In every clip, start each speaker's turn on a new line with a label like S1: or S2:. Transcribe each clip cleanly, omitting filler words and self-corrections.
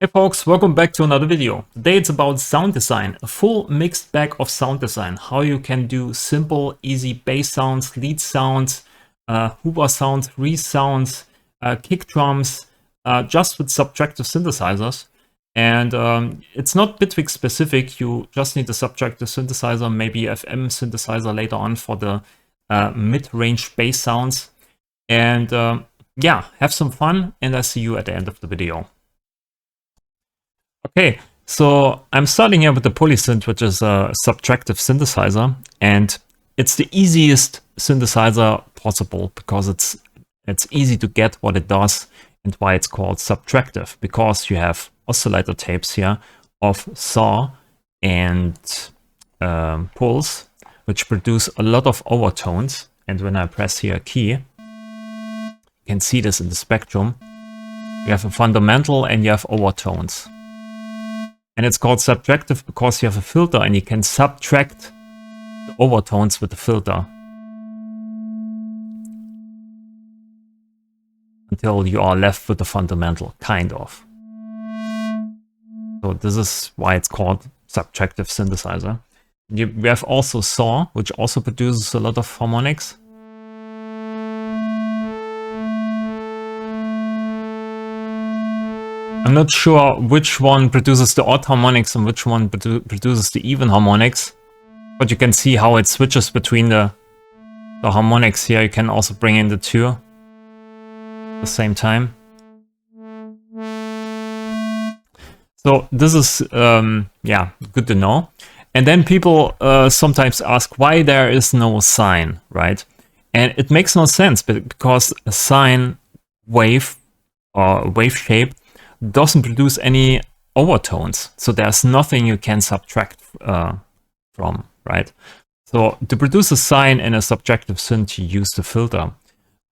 S1: Hey folks, welcome back to another video. Today it's about sound design, a full mixed bag of sound design. How you can do simple, easy bass sounds, lead sounds, hoover sounds, reece sounds, kick drums, just with subtractive synthesizers. And it's not Bitwig specific, you just need a subtractive synthesizer, maybe FM synthesizer later on for the mid-range bass sounds. And yeah, have some fun and I'll see you at the end of the video. Okay, so I'm starting here with the polysynth, which is a subtractive synthesizer, and it's the easiest synthesizer possible because it's easy to get what it does and why it's called subtractive, because you have oscillator tapes here of saw and pulse, which produce a lot of overtones. And when I press here a key, you can see this in the spectrum. You have a fundamental and you have overtones. And it's called subtractive because you have a filter and you can subtract the overtones with the filter until you are left with the fundamental, kind of. So this is why it's called subtractive synthesizer. We have also saw, which also produces a lot of harmonics. I'm not sure which one produces the odd harmonics and which one produces the even harmonics, but you can see how it switches between the harmonics here. You can also bring in the two at the same time. So this is, yeah, good to know. And then people sometimes ask why there is no sine, right? And it makes no sense because a sine wave or wave shape doesn't produce any overtones, so there's nothing you can subtract from, right? So to produce a sine in a subtractive synth, you use the filter.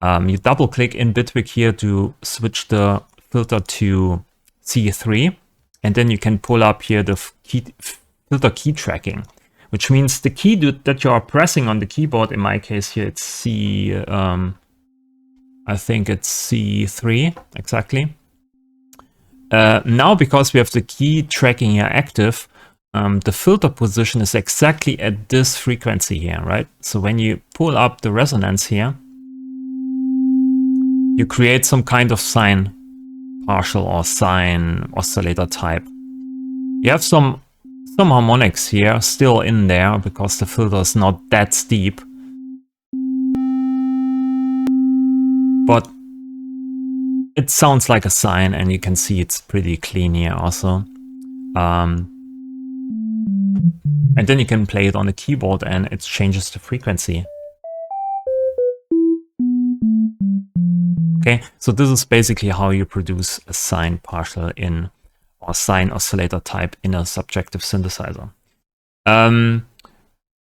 S1: You double click in Bitwig here to switch the filter to C3, and then you can pull up here the filter key tracking, which means the key that you are pressing on the keyboard. In my case here, it's C, I think it's C3 exactly. Now, because we have the key tracking here active, the filter position is exactly at this frequency here, right? So when you pull up the resonance here, you create some kind of sine partial or sine oscillator type. You have some harmonics here still in there because the filter is not that steep. But it sounds like a sine, and you can see it's pretty clean here also. And then you can play it on the keyboard and it changes the frequency. Okay, so this is basically how you produce a sine partial in, or sine oscillator type in a subtractive synthesizer.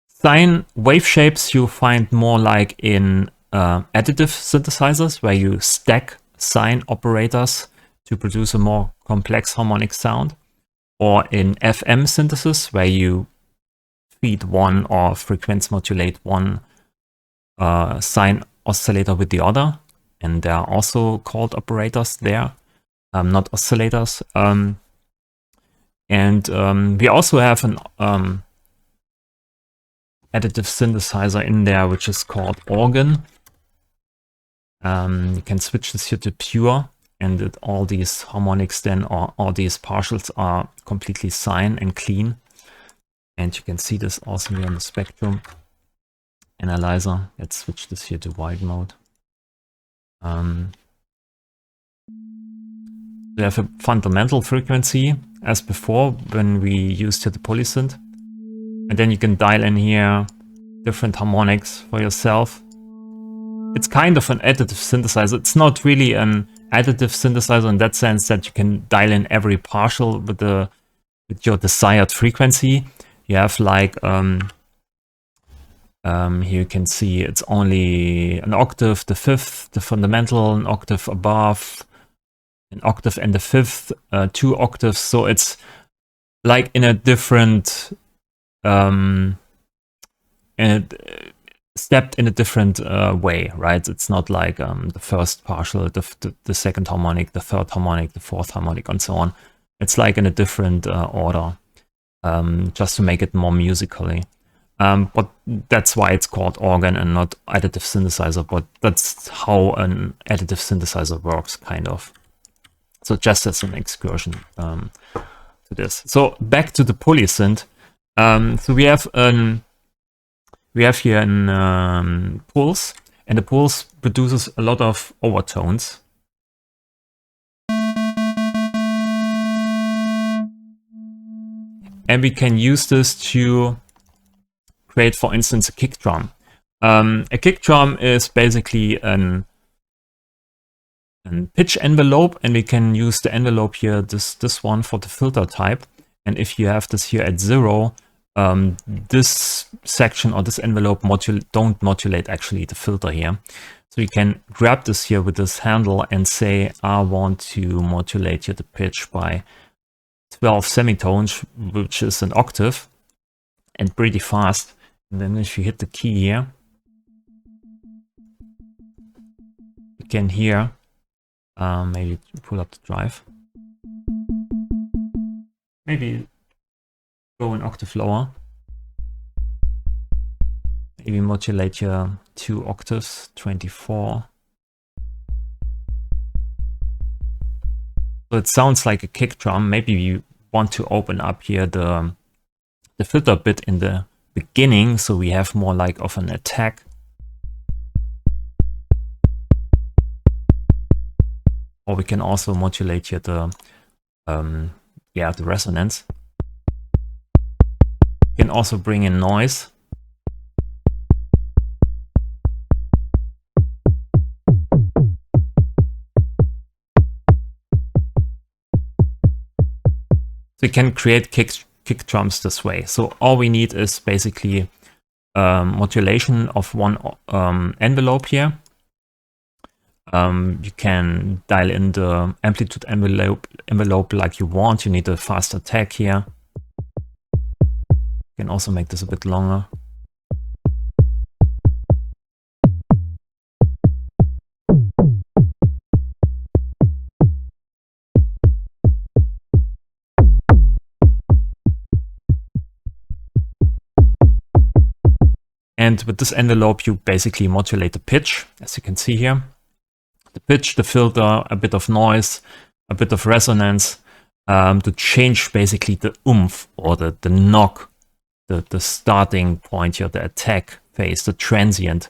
S1: Sine wave shapes you find more like in additive synthesizers, where you stack sine operators to produce a more complex harmonic sound, or in FM synthesis, where you feed one or frequency modulate one sine oscillator with the other, and there are also called operators there, not oscillators. And we also have an additive synthesizer in there, which is called organ. You can switch this here to pure, and all these harmonics then, or all these partials, are completely sine and clean. And you can see this also here on the spectrum analyzer. Let's switch this here to wide mode. We have a fundamental frequency as before when we used here the polysynth. And then you can dial in here different harmonics for yourself. It's kind of an additive synthesizer. It's not really an additive synthesizer in that sense that you can dial in every partial with your desired frequency. You have like here you can see it's only an octave, the fifth, the fundamental, an octave above, an octave and the fifth, 2 octaves. So it's like in a different stepped in a different way, right? It's not like the first partial, the second harmonic, the third harmonic, the fourth harmonic, and so on. It's like in a different order, just to make it more musically. But that's why it's called organ and not additive synthesizer, but that's how an additive synthesizer works, kind of. So just as an excursion to this. So back to the polysynth. So we have here an pulse, and the pulse produces a lot of overtones. And we can use this to create, for instance, a kick drum. A kick drum is basically an pitch envelope, and we can use the envelope here, this one, for the filter type. And if you have this here at 0, this section or this envelope don't modulate actually the filter here. So you can grab this here with this handle and say, I want to modulate here the pitch by 12 semitones, which is an octave, and pretty fast. And then if you hit the key here, you can hear, maybe pull up the drive, maybe go an octave lower, maybe modulate your 2 octaves, 24. So it sounds like a kick drum. Maybe you want to open up here the filter bit in the beginning, so we have more like of an attack. Or we can also modulate here the resonance. You can also bring in noise. So you can create kick drums this way. So all we need is basically modulation of one envelope here. You can dial in the amplitude envelope like you want. You need a fast attack here. You can also make this a bit longer. And with this envelope, you basically modulate the pitch, as you can see here. The pitch, the filter, a bit of noise, a bit of resonance, to change basically the oomph or the knock, the starting point here, the attack phase, the transient.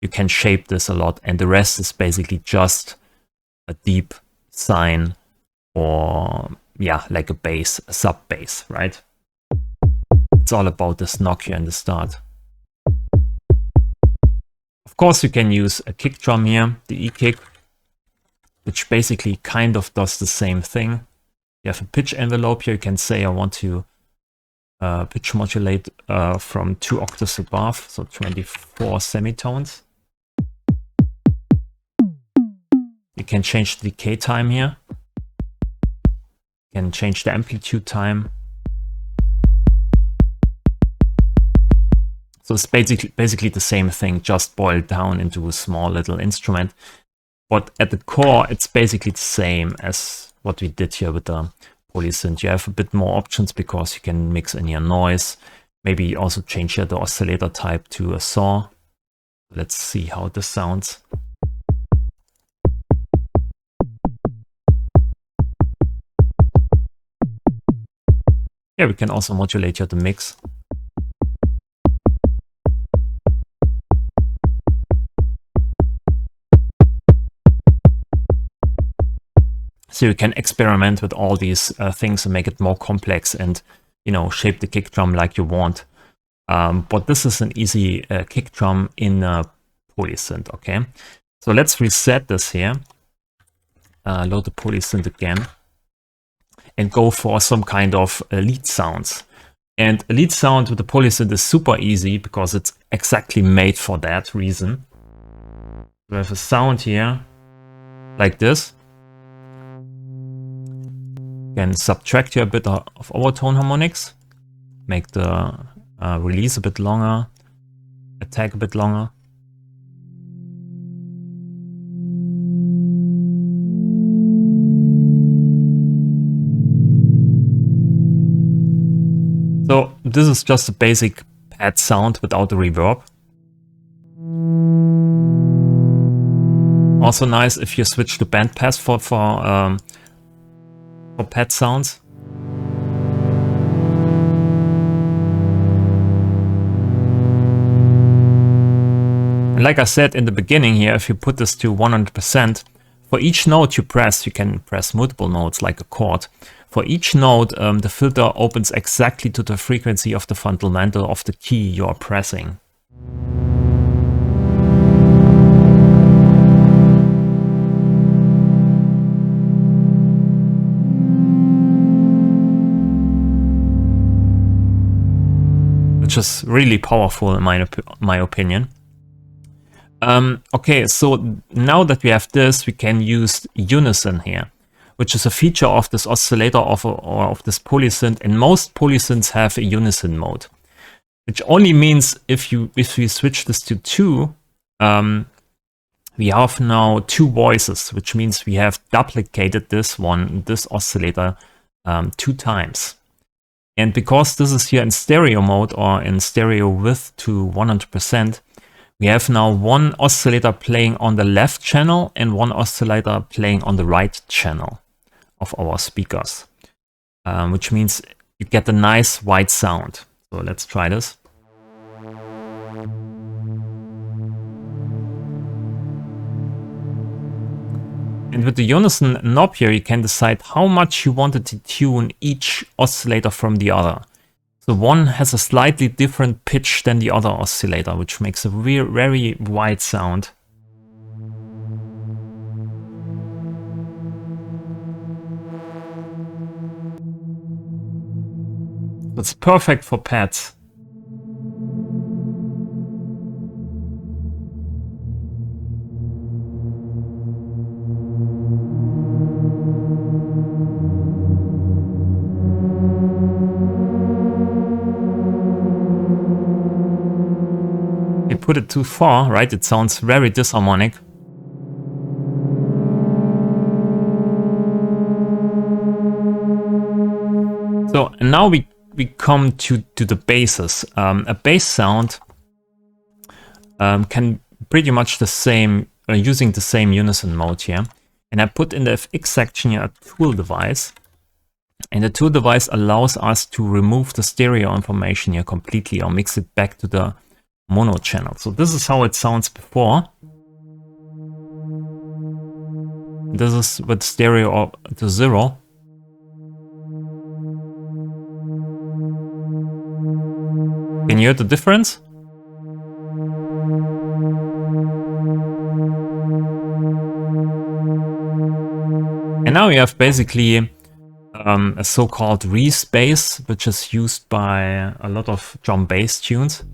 S1: You can shape this a lot, and the rest is basically just a deep sine or, yeah, like a bass, a sub bass, right? It's all about this knock here in the start. Of course, you can use a kick drum here, the E-kick, which basically kind of does the same thing. You have a pitch envelope here. You can say I want to pitch modulate from 2 octaves above, so 24 semitones. You can change the decay time here. You can change the amplitude time. So it's basically the same thing, just boiled down into a small little instrument. But at the core, it's basically the same as what we did here with the polysynth. You have a bit more options because you can mix in your noise. Maybe also change here the oscillator type to a saw. Let's see how this sounds. Yeah, we can also modulate here the mix. So you can experiment with all these things and make it more complex and, you know, shape the kick drum like you want. But this is an easy kick drum in a polysynth, okay? So let's reset this here. Load the polysynth again. And go for some kind of lead sounds. And a lead sound with the polysynth is super easy because it's exactly made for that reason. We have a sound here like this. Can subtract here a bit of overtone harmonics, make the release a bit longer, attack a bit longer. So this is just a basic pad sound without the reverb. Also nice if you switch to bandpass for pad sounds. And like I said in the beginning here, if you put this to 100%, for each note you press, you can press multiple notes like a chord. For each note, the filter opens exactly to the frequency of the fundamental of the key you are pressing. Which is really powerful in my opinion. Okay, so now that we have this, we can use unison here, which is a feature of this oscillator or of this polysynth, and most polysynths have a unison mode, which only means if we switch this to 2, we have now 2 voices, which means we have duplicated this oscillator 2 times. And because this is here in stereo mode or in stereo width to 100%, we have now one oscillator playing on the left channel and one oscillator playing on the right channel of our speakers, which means you get a nice white sound. So let's try this. And with the unison knob here, you can decide how much you want to detune each oscillator from the other. So one has a slightly different pitch than the other oscillator, which makes a very wide sound. It's perfect for pads. Put it too far, right? It sounds very disharmonic. So and now we come to the basses. A bass sound can pretty much the same using the same unison mode here. And I put in the FX section here a tool device. And the tool device allows us to remove the stereo information here completely or mix it back to the mono channel. So this is how it sounds before. This is with stereo to 0. Can you hear the difference? And now you have basically a so-called reece bass, which is used by a lot of drum bass tunes.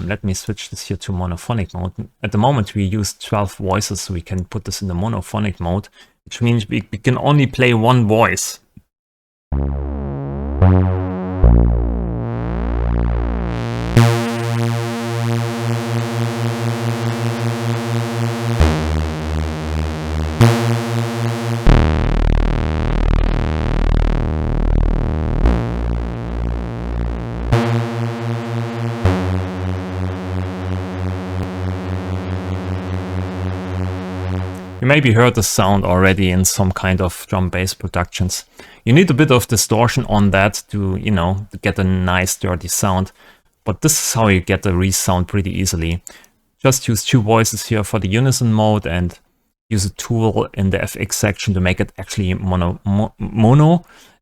S1: Let me switch this here to monophonic mode. At the moment we use 12 voices, so we can put this in the monophonic mode, which means we can only play one voice. You maybe heard the sound already in some kind of drum bass productions. You need a bit of distortion on that to, you know, to get a nice dirty sound. But this is how you get the reece sound pretty easily. Just use 2 voices here for the unison mode and use a tool in the FX section to make it actually mono.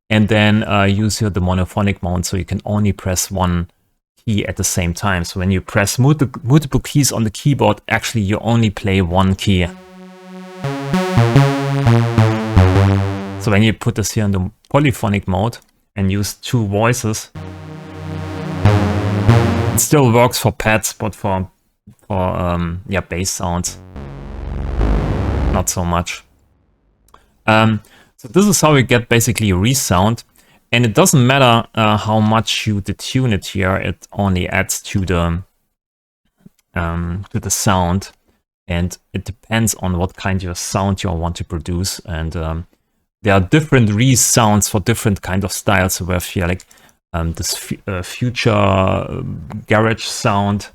S1: And then use here the monophonic mode, so you can only press one key at the same time. So when you press multiple keys on the keyboard, actually you only play one key. So when you put this here in the polyphonic mode and use 2 voices, it still works for pads, but for yeah, bass sounds, not so much. So this is how we get basically a reece sound, and it doesn't matter how much you detune it here; it only adds to the sound. and it depends on what kind of sound you want to produce. And there are different reese sounds for different kind of styles. So we have here like this future garage sound.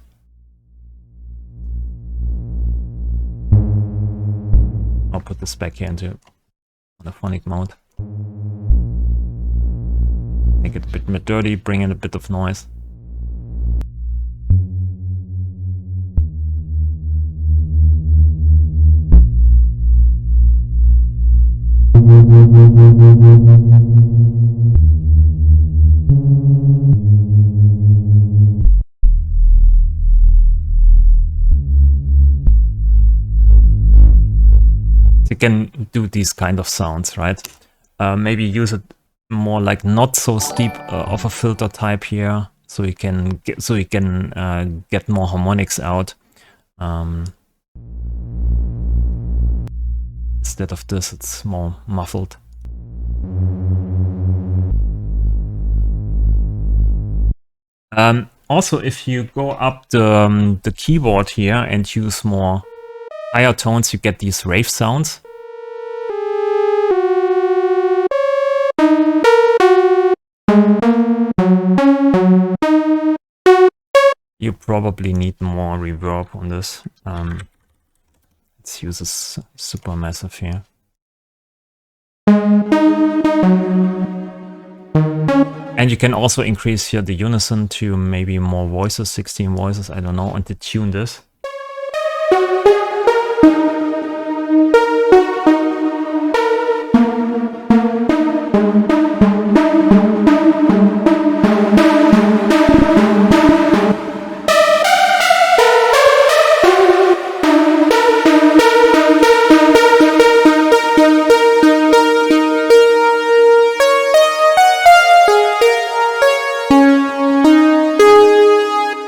S1: I'll put this back here into monophonic mode. Make it a bit more dirty, bring in a bit of noise. You can do these kind of sounds, right? Maybe use it more like not so steep of a filter type here, so you can get more harmonics out. Instead of this, it's more muffled. Also, if you go up the keyboard here and use more higher tones, you get these rave sounds. You probably need more reverb on this. Let's use this super massive here. And you can also increase here the unison to maybe more voices, 16 voices, I don't know, and to tune this.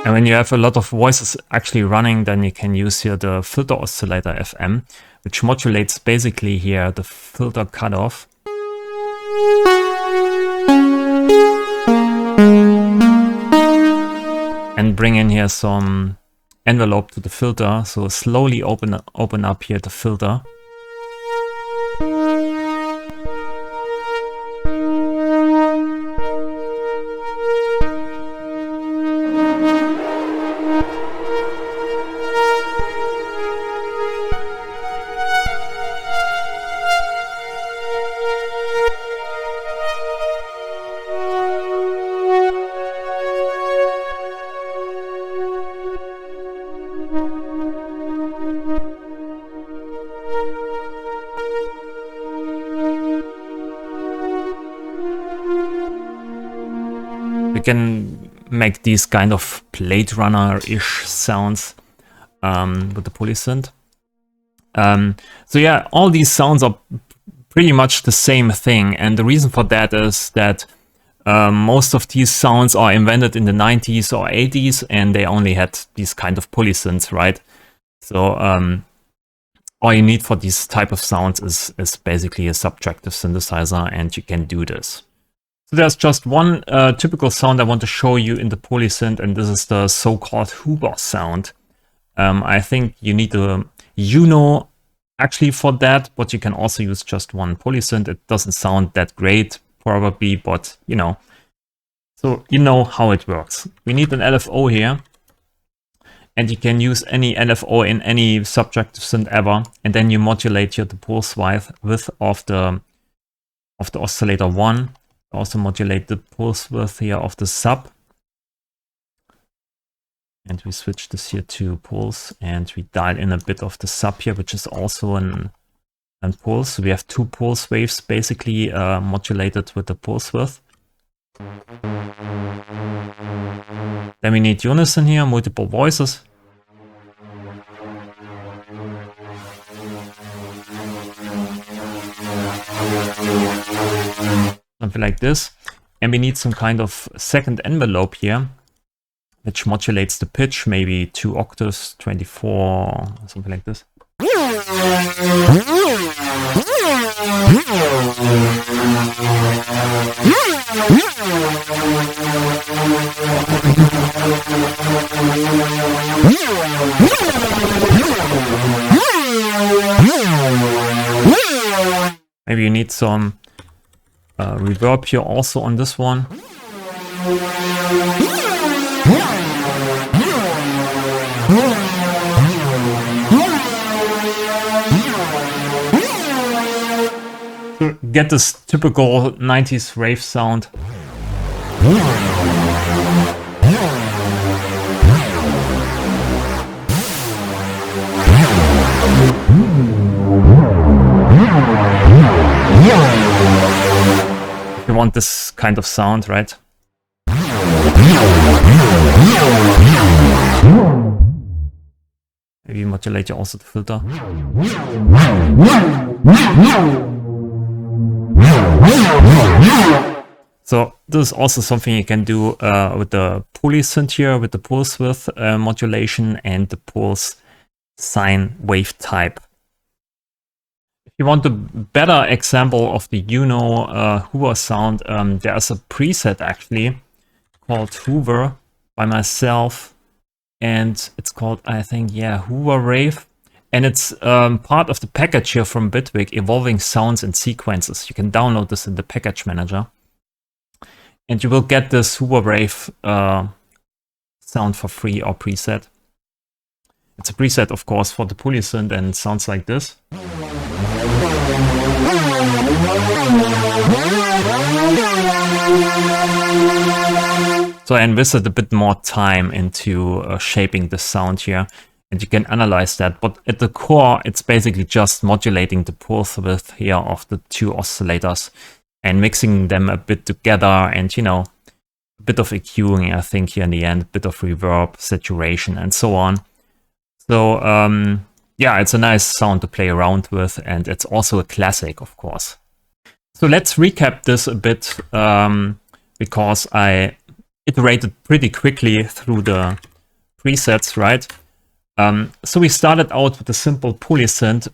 S1: When you have a lot of voices actually running, then you can use here the filter oscillator FM, which modulates basically here the filter cutoff. And bring in here some envelope to the filter, so slowly open up here the filter. You can make these kind of Blade Runner-ish sounds with the polysynth. So yeah, all these sounds are pretty much the same thing, and the reason for that is that most of these sounds are invented in the 90s or 80s, and they only had these kind of polysynths, right? So all you need for these type of sounds is basically a subtractive synthesizer, and you can do this. So there's just one typical sound I want to show you in the polysynth, and this is the so-called hoover sound. I think you need a juno actually for that, but you can also use just one polysynth. It doesn't sound that great probably, but you know. So you know how it works. We need an LFO here, and you can use any LFO in any subtractive synth ever, and then you modulate here the pulse width of the oscillator 1. Also modulate the pulse width here of the sub. And we switch this here to pulse, and we dial in a bit of the sub here, which is also an pulse. So we have two pulse waves basically modulated with the pulse width. Then we need unison here, multiple voices. Something like this. And we need some kind of second envelope here, which modulates the pitch, maybe 2 octaves, 24, something like this. Maybe you need some reverb here also on this one. To get this typical 90s rave sound. You want this kind of sound, right? Maybe modulate also the filter. So this is also something you can do with the polysynth here, with the pulse width modulation and the pulse sine wave type. If you want a better example of the Juno hoover sound, there's a preset actually called Hoover by myself, and it's called, I think, yeah, Hoover Rave. And it's part of the package here from Bitwig, Evolving Sounds and Sequences. You can download this in the package manager. And you will get this Hoover Rave sound for free or preset. It's a preset, of course, for the polysynth, and it sounds like this. So I invested a bit more time into shaping the sound here. And you can analyze that, but at the core, it's basically just modulating the pulse width here of the two oscillators and mixing them a bit together, and, you know, a bit of EQing, I think, here in the end, a bit of reverb, saturation, and so on. So, yeah, it's a nice sound to play around with, and it's also a classic, of course. So let's recap this a bit, because I iterated pretty quickly through the presets, right? So we started out with a simple polysynth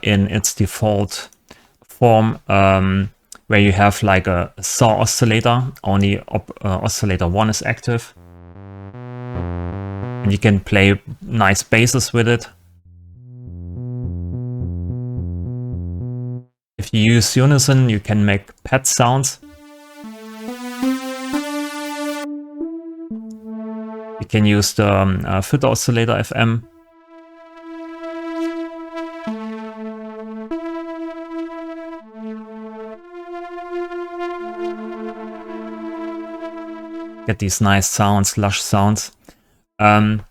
S1: in its default form, where you have like a saw oscillator, only oscillator 1 is active. And you can play nice basses with it. If you use unison, you can make pad sounds. You can use the filter oscillator FM. Get these nice sounds, lush sounds. And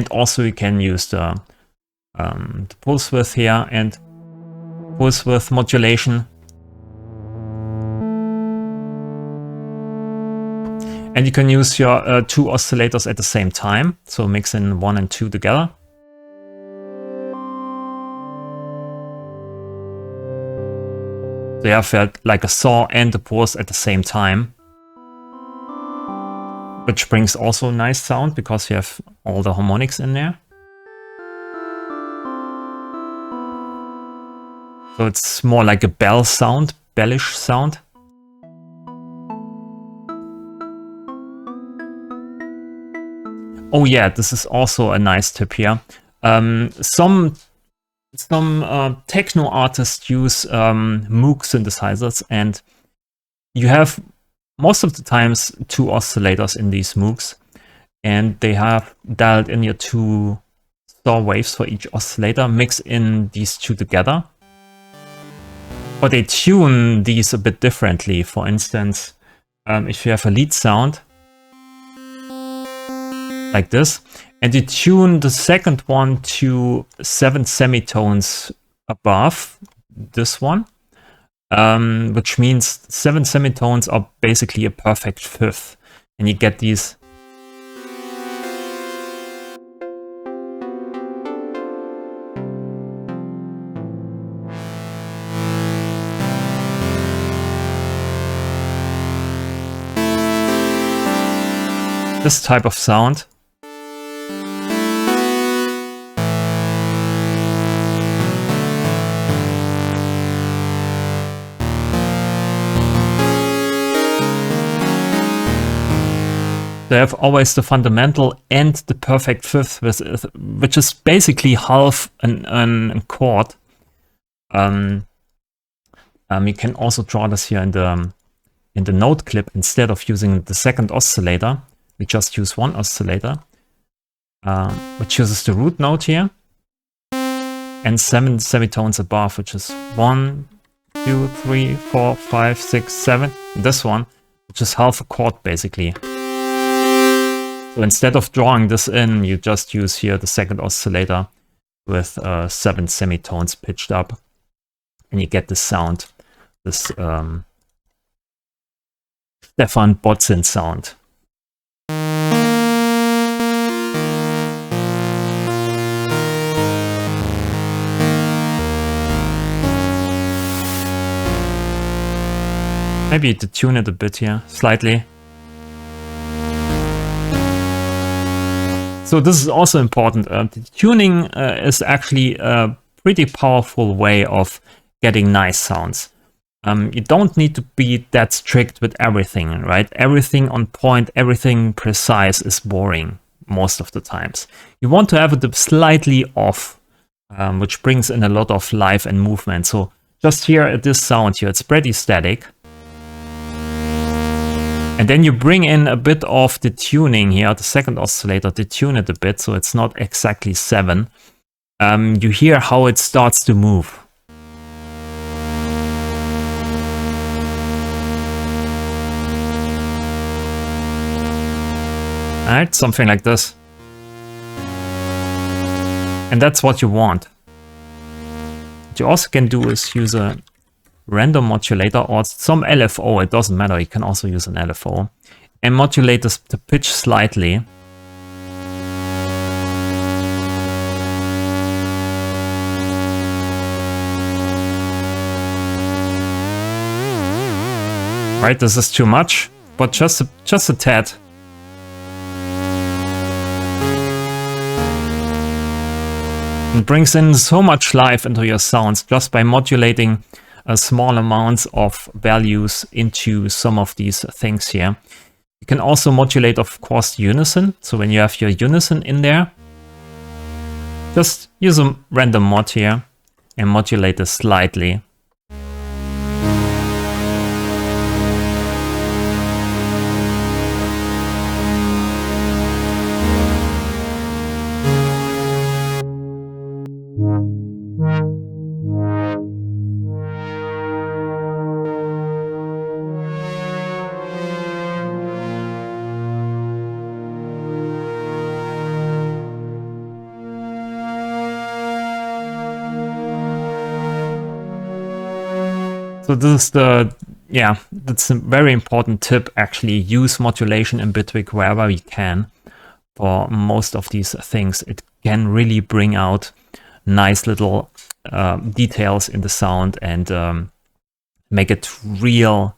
S1: also you can use the pulse width here and pulse width modulation. And you can use your two oscillators at the same time, so mix in 1 and 2 together. So you have like a saw and the pulse at the same time, which brings also a nice sound because you have all the harmonics in there. So it's more like a bell sound, bellish sound. Oh yeah, this is also a nice tip here. Some techno artists use Moog synthesizers, and you have most of the times 2 oscillators in these Moogs, and they have dialed in your 2 saw waves for each oscillator, mix in these 2 together. But they tune these a bit differently. For instance, if you have a lead sound like this, and you tune the second one to 7 semitones above this one, which means 7 semitones are basically a perfect fifth, and you get these this type of sound. They have always the fundamental and the perfect fifth, which is basically half an chord. You can also draw this here in the note clip. Instead of using the second oscillator, we just use one oscillator, which uses the root note here, and 7 semitones above, which is 1, 2, 3, 4, 5, 6, 7. This one, which is half a chord basically. So instead of drawing this in, you just use here the second oscillator with 7 semitones pitched up, and you get this sound, this stephan bodzin sound. Maybe to tune it a bit here, slightly. So this is also important. The tuning is actually a pretty powerful way of getting nice sounds. You don't need to be that strict with everything, right? Everything on point, everything precise is boring most of the times. You want to have it slightly off, which brings in a lot of life and movement. So just here at this sound here, it's pretty static. And then you bring in a bit of the tuning here, the second oscillator, to tune it a bit, so it's not exactly 7. You hear how it starts to move. Alright, something like this. And that's what you want. What you also can do is use a random modulator or some LFO, it doesn't matter, you can also use an LFO, and modulate the pitch slightly. Right, this is too much, but just a tad. It brings in so much life into your sounds just by modulating a small amounts of values into some of these things here. You can also modulate, of course, unison. So when you have your unison in there, just use a random mod here and modulate it slightly. So this is that's a very important tip actually. Use modulation in Bitwig wherever you can. For most of these things, it can really bring out nice little details in the sound and make it real,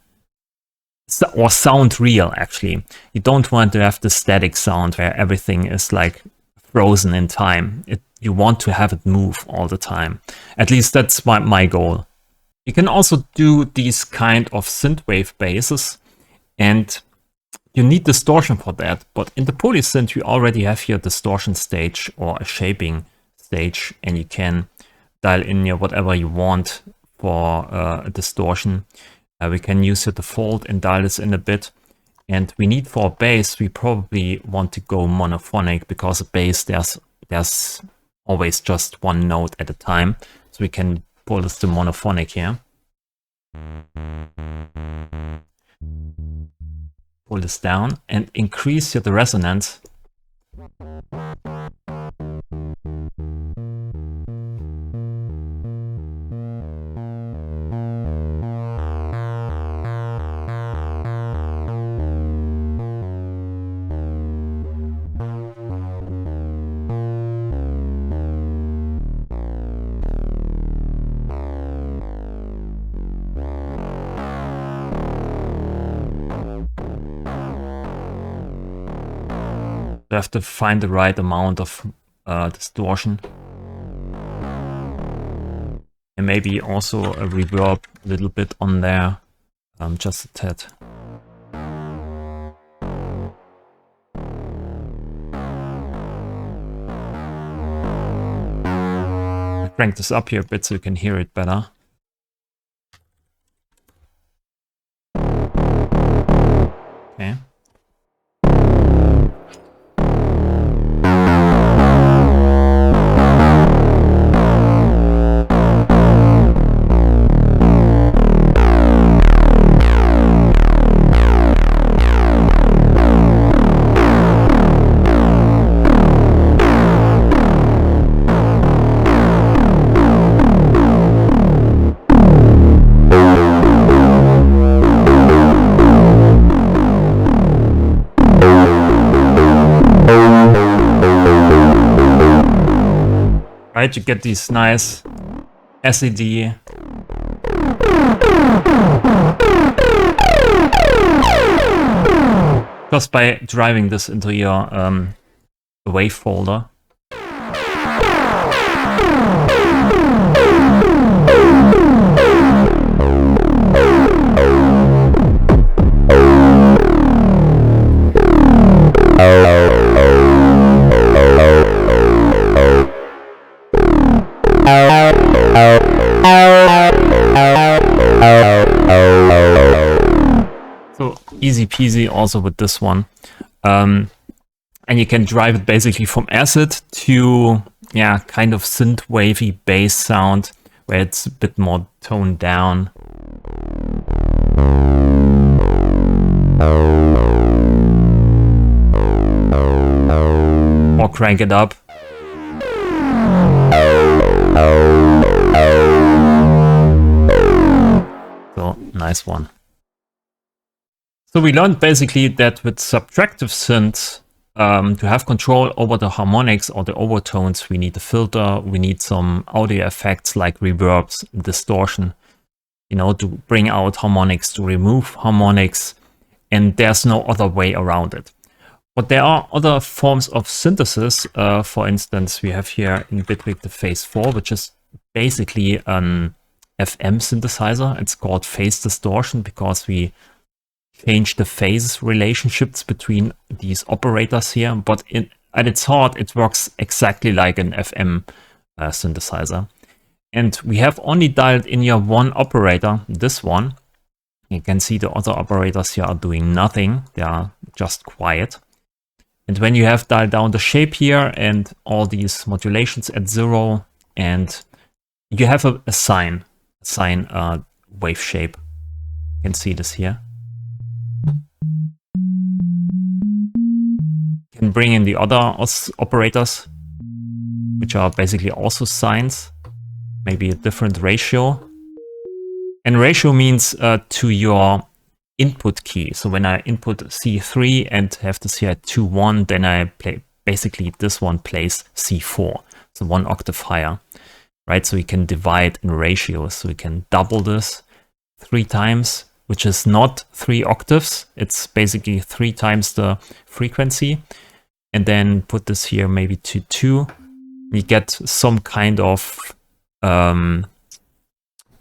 S1: or sound real actually. You don't want to have the static sound where everything is like frozen in time. You want to have it move all the time. At least that's my goal. You can also do these kind of synthwave basses, and you need distortion for that. But in the polysynth, you already have here a distortion stage or a shaping stage, and you can dial in your whatever you want for a distortion. We can use the default and dial this in a bit. And we need for a bass, we probably want to go monophonic, because a bass there's always just one note at a time. So we can pull this to monophonic here. Pull this down and increase the resonance. You have to find the right amount of distortion, and maybe also a reverb a little bit on there, just a tad. I crank this up here a bit so you can hear it better. that you get these nice SED just by driving this into your wave folder. So easy peasy also with this one. And you can drive it basically from acid to, yeah, kind of synth wavy bass sound where it's a bit more toned down. Or crank it up. So, nice one. So we learned basically that with subtractive synths, to have control over the harmonics or the overtones, we need a filter, we need some audio effects like reverbs, distortion, you know, to bring out harmonics, to remove harmonics, and there's no other way around it. But there are other forms of synthesis. For instance, we have here in Bitwig the phase 4, which is basically an FM synthesizer. It's called phase distortion because we change the phase relationships between these operators here, but at its heart, it works exactly like an FM synthesizer. And we have only dialed in here one operator, this one. You can see the other operators here are doing nothing. They are just quiet. And when you have dialed down the shape here and all these modulations at 0, and you have a sine wave shape. You can see this here. You can bring in the other operators, which are basically also sines, maybe a different ratio. And ratio means to your input key. So when I input C3 and have this here at 2-1, then I play basically this one plays C4, so 1 octave higher, right? So we can divide in ratios. So we can double this 3 times, which is not 3 octaves. It's basically 3 times the frequency. And then put this here maybe to 2. We get some kind of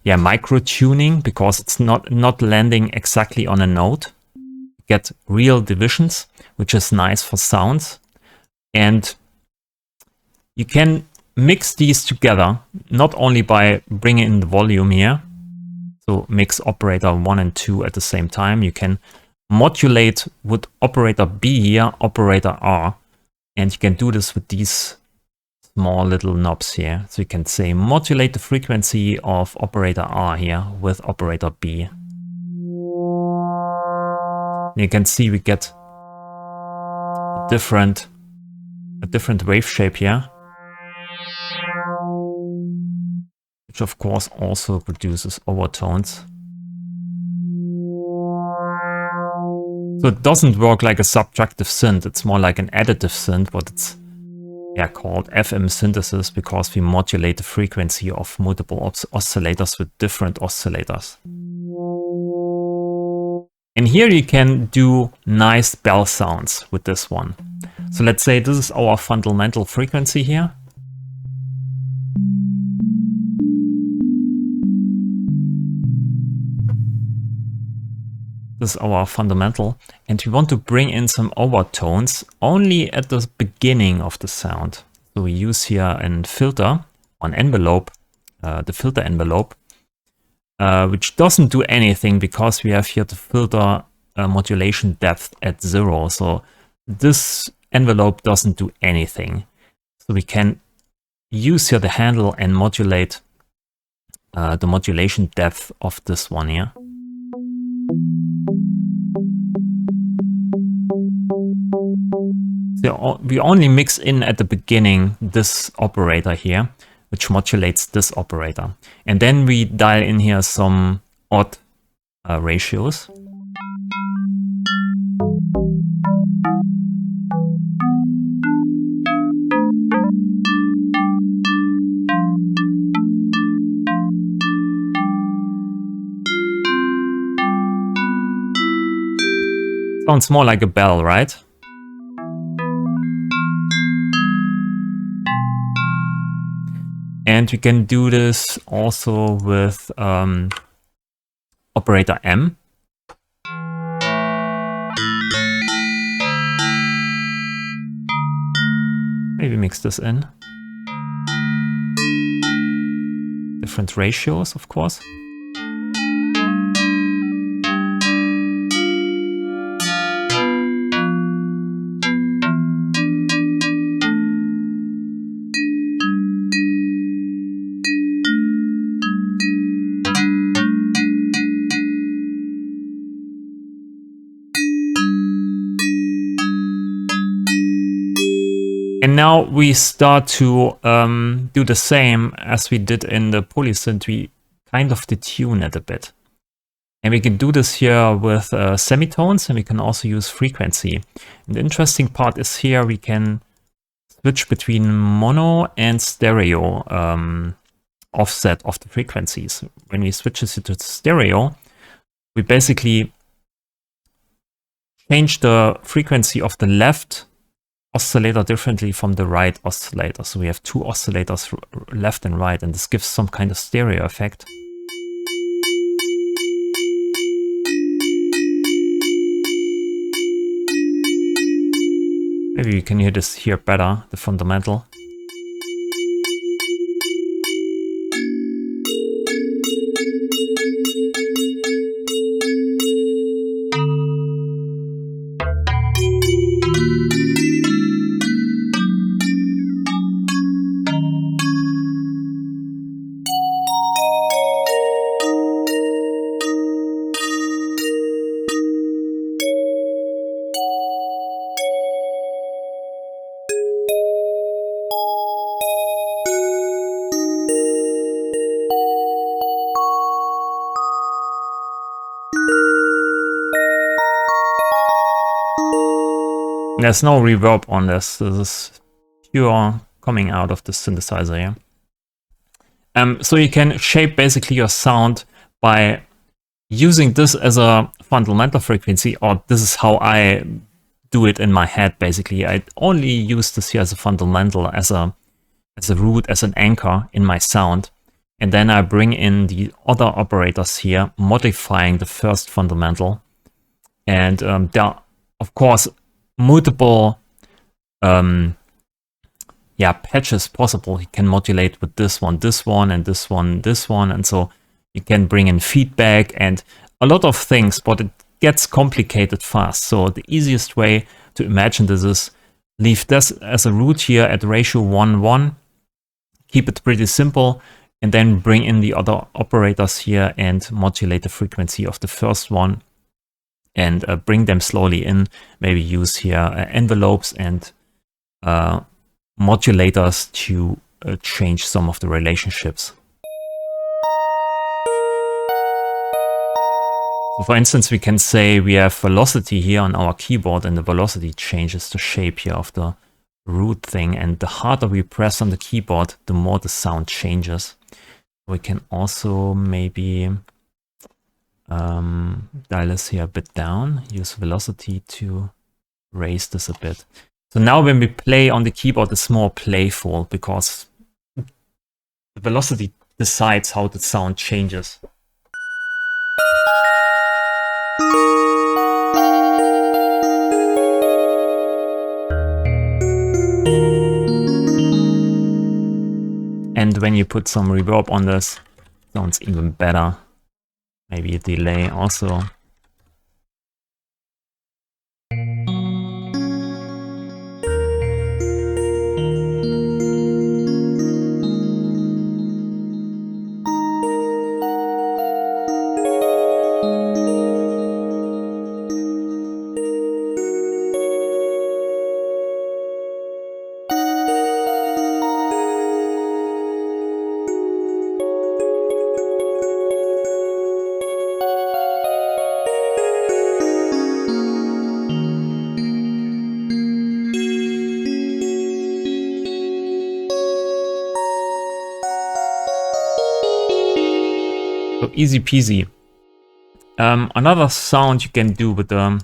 S1: micro tuning because it's not landing exactly on a note. You get real divisions, which is nice for sounds. And you can mix these together, not only by bringing in the volume here, so mix operator 1 and 2 at the same time. You can modulate with operator B here, operator R, and you can do this with these small little knobs here. So you can say modulate the frequency of operator R here with operator B. You can see we get a different wave shape here, which of course also produces overtones. So it doesn't work like a subtractive synth, it's more like an additive synth, but it's called FM synthesis because we modulate the frequency of multiple oscillators with different oscillators. And here you can do nice bell sounds with this one. So let's say this is our fundamental frequency here. This is our fundamental, and we want to bring in some overtones only at the beginning of the sound. So we use here a filter, an envelope, the filter envelope, which doesn't do anything because we have here the filter modulation depth at 0. So this envelope doesn't do anything. So we can use here the handle and modulate the modulation depth of this one here. So we only mix in at the beginning this operator here, which modulates this operator. And then we dial in here some odd ratios. Sounds more like a bell, right? And we can do this also with operator M. Maybe mix this in. Different ratios, of course. And now we start to do the same as we did in the polysynth. We kind of detune it a bit. And we can do this here with semitones, and we can also use frequency. And the interesting part is here we can switch between mono and stereo offset of the frequencies. When we switch this to stereo, we basically change the frequency of the left oscillator differently from the right oscillator. So we have two oscillators left and right, and this gives some kind of stereo effect. Maybe you can hear this here better, the fundamental. There's no reverb on this. This is pure coming out of the synthesizer here. So you can shape basically your sound by using this as a fundamental frequency, or this is how I do it in my head basically. I only use this here as a fundamental, as a root, as an anchor in my sound. And then I bring in the other operators here, modifying the first fundamental. And there are, of course, multiple patches possible. You can modulate with this one, and this one, and so you can bring in feedback and a lot of things, but it gets complicated fast. So the easiest way to imagine this is leave this as a root here at ratio 1:1, keep it pretty simple, and then bring in the other operators here and modulate the frequency of the first one, and bring them slowly in. Maybe use here envelopes and modulators to change some of the relationships. So for instance, we can say we have velocity here on our keyboard, and the velocity changes the shape here of the root thing. And the harder we press on the keyboard, the more the sound changes. We can also maybe dial this here a bit down, use velocity to raise this a bit. So now when we play on the keyboard, it's more playful because the velocity decides how the sound changes. And when you put some reverb on this, it sounds even better. Maybe a delay also. So easy peasy. Another sound you can do with the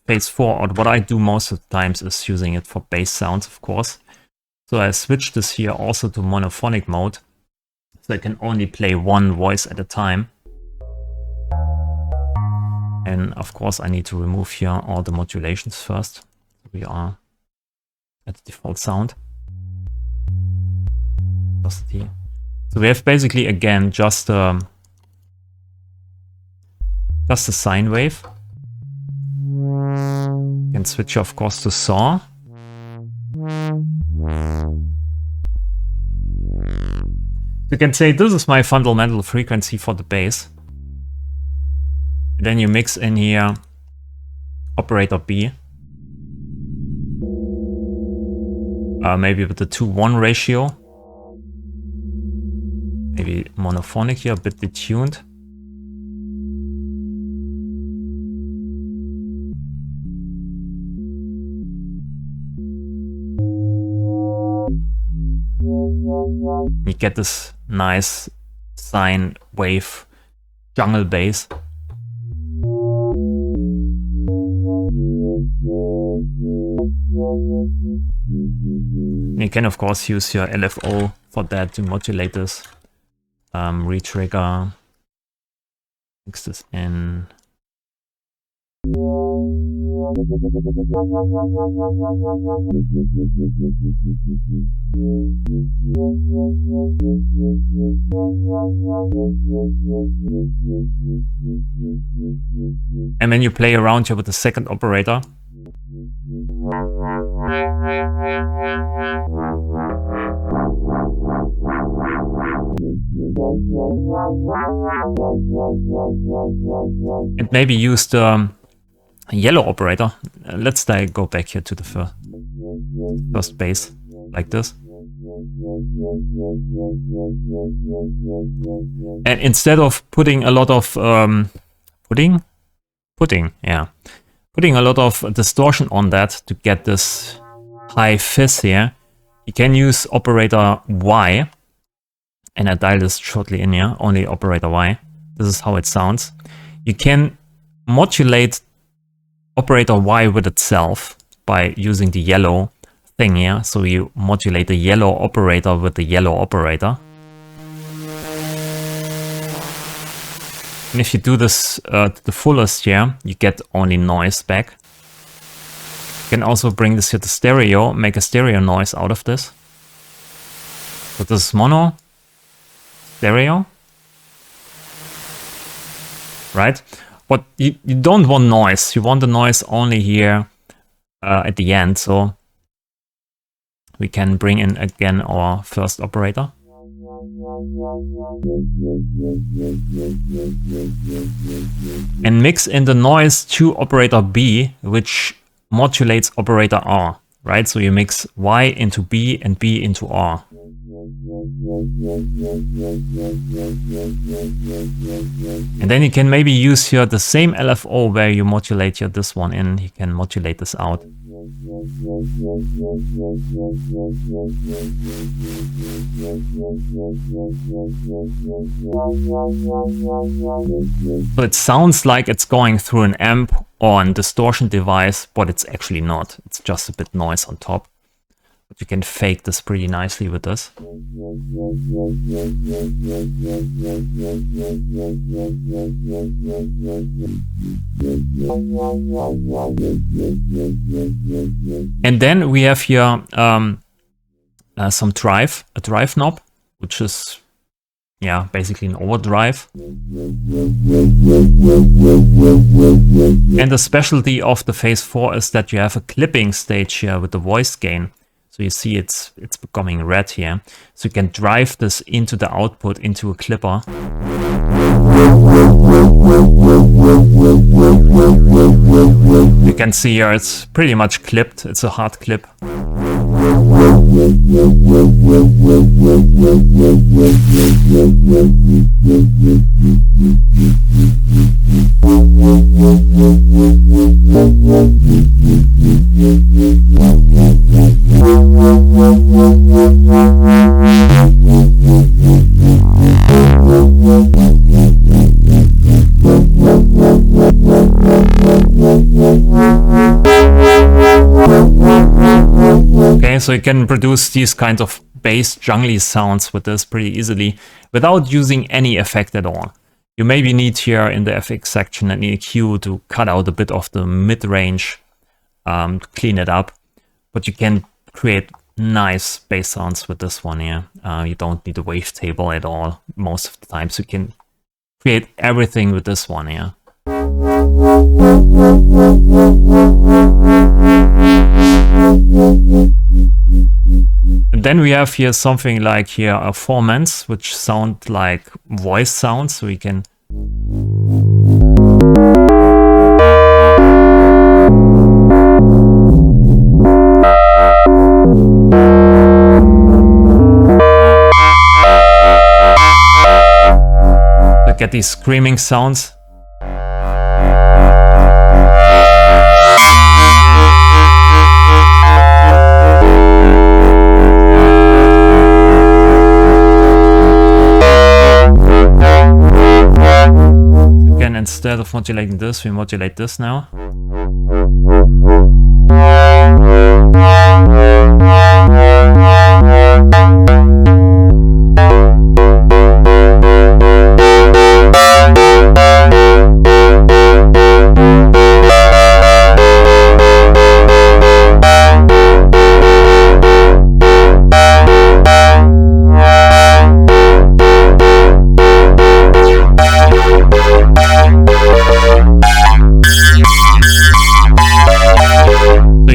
S1: phase 4, or what I do most of the times is using it for bass sounds, of course. So I switch this here also to monophonic mode, so I can only play one voice at a time. And of course I need to remove here all the modulations first. We are at the default sound. So we have basically again just a sine wave. You can switch of course to saw. You can say this is my fundamental frequency for the bass. And then you mix in here operator B. Maybe with the 2:1 ratio. Maybe monophonic here, a bit detuned. You get this nice sine wave jungle bass. You can of course use your LFO for that to modulate this. Retrigger, mix this in. And when you play around here with the second operator, and maybe use the yellow operator. Let's go back here to the first bass, like this. And instead of putting a lot of putting a lot of distortion on that to get this high fizz here, you can use operator Y. And I dial this shortly in here, only operator Y. This is how it sounds. You can modulate operator Y with itself by using the yellow thing here. So you modulate the yellow operator with the yellow operator. And if you do this to the fullest here, you get only noise back. You can also bring this here to stereo, make a stereo noise out of this. So this is mono, stereo, right? But you don't want noise. You want the noise only here at the end. So we can bring in again our first operator. And mix in the noise to operator B, which modulates operator R, right? So you mix Y into B and B into R. And then you can maybe use here the same LFO where you modulate here this one in. You can modulate this out. So it sounds like it's going through an amp or a distortion device, but it's actually not. It's just a bit noise on top. But you can fake this pretty nicely with this. And then we have here some drive, a drive knob, which is, yeah, basically an overdrive. And the specialty of the phase 4 is that you have a clipping stage here with the voice gain. So you see it's becoming red here. So you can drive this into the output, into a clipper. You can see here it's pretty much clipped. It's a hard clip. so you can produce these kinds of bass jungly sounds with this pretty easily without using any effect at all. You maybe need here in the FX section an EQ to cut out a bit of the mid-range, clean it up, but you can create nice bass sounds with this one here. You don't need a wavetable at all most of the time, so you can create everything with this one here. And then we have here something like here a formants, which sound like voice sounds, so we can get these screaming sounds. Again, instead of modulating this, we modulate this now.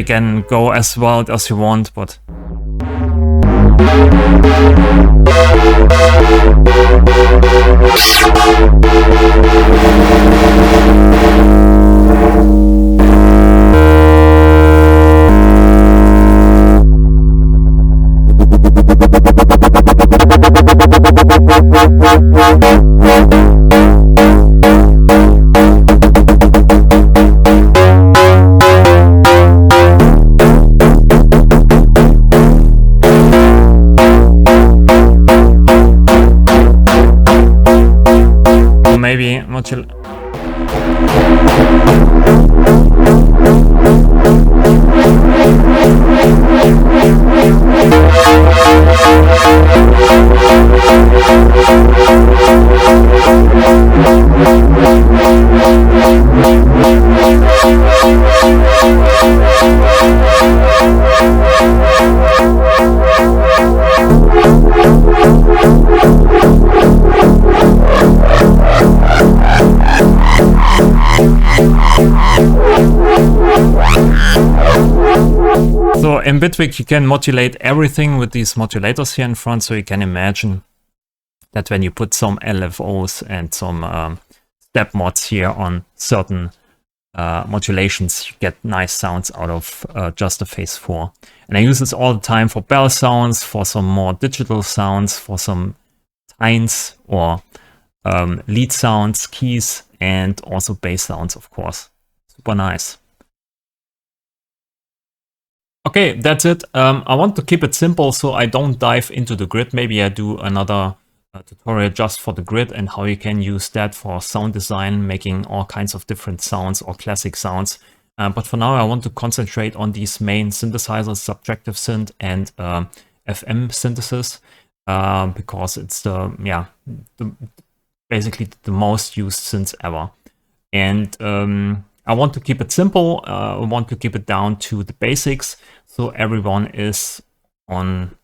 S1: Can go as wild as you want, but maybe modulate. So in Bitwig you can modulate everything with these modulators here in front, so you can imagine that when you put some LFOs and some step mods here on certain modulations, you get nice sounds out of just the phase 4. And I use this all the time for bell sounds, for some more digital sounds, for some tines or lead sounds, keys, and also bass sounds, of course. Super nice. Okay, that's it. I want to keep it simple so I don't dive into the grid. Maybe I do another tutorial just for the grid and how you can use that for sound design, making all kinds of different sounds or classic sounds. But for now, I want to concentrate on these main synthesizers, subtractive synth and FM synthesis, because it's basically the most used synths ever. And I want to keep it simple. I want to keep it down to the basics, so everyone is on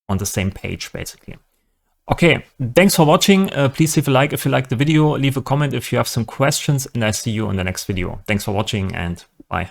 S1: the same page, basically. Okay, thanks for watching. Please leave a like if you liked the video, leave a comment if you have some questions, and I see you on the next video. Thanks for watching and bye.